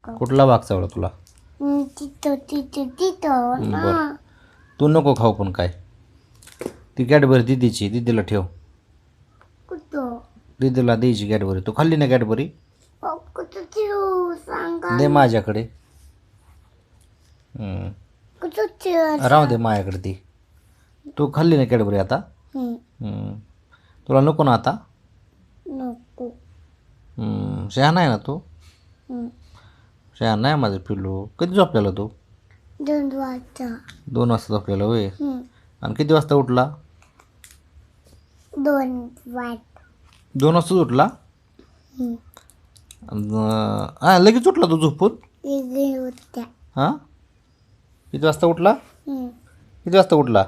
कुठला भाग चावला तुला? बरं तू नको खाऊ पण काय ती कॅडबरी दीदीची दीदीला ठेव दीदीला द्यायची कॅडबरी तू खाल्ली ना कॅडबरी दे माझ्याकडे राहू दे माझ्याकडे ती तू खाल्ली ना कॅडबरी आता तुला नको ना आता शहाणा आहे ना तू शहाणा आहे माझं पिल्लू कधी झोपलेला तू 2 वाजता झोपलेला होय आणि किती वाजता उठला 2 वाजता उठला हां लगेच उठला तू झोपून हां किती वाजता उठला किती वाजता उठला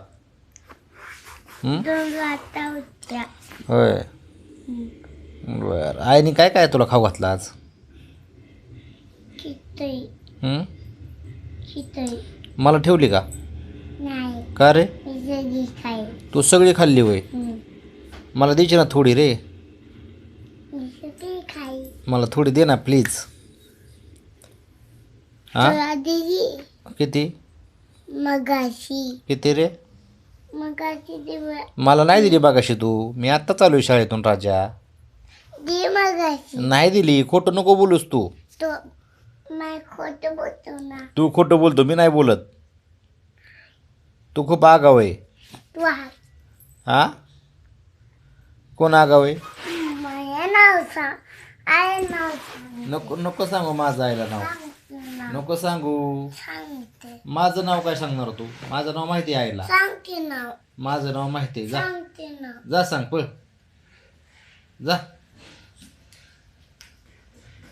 होय बरं आईने काय काय तुला खाऊ घातलं आज मला ठेवली का का रे तू सगळी खाल्ली होय मला द्यायची ना थोडी रे मला थोडी दे ना प्लीज हां किती किती रे मला नाही दिली बागाशी तू मी आत्ता चालू आहे शाळेतून राजा नाही दिली खोटं नको बोलूस तू तू खोटं बोलतो मी नाही बोलत तू खूप आगाव आहे हा कोण आगाव आहे नको नको सांगू माझं आईला नाव नको सांगू माझं नाव काय सांगणार तू माझं नाव माहिती आहे आईला माझं नाव माहिती आहे जा जा सांग पळ जा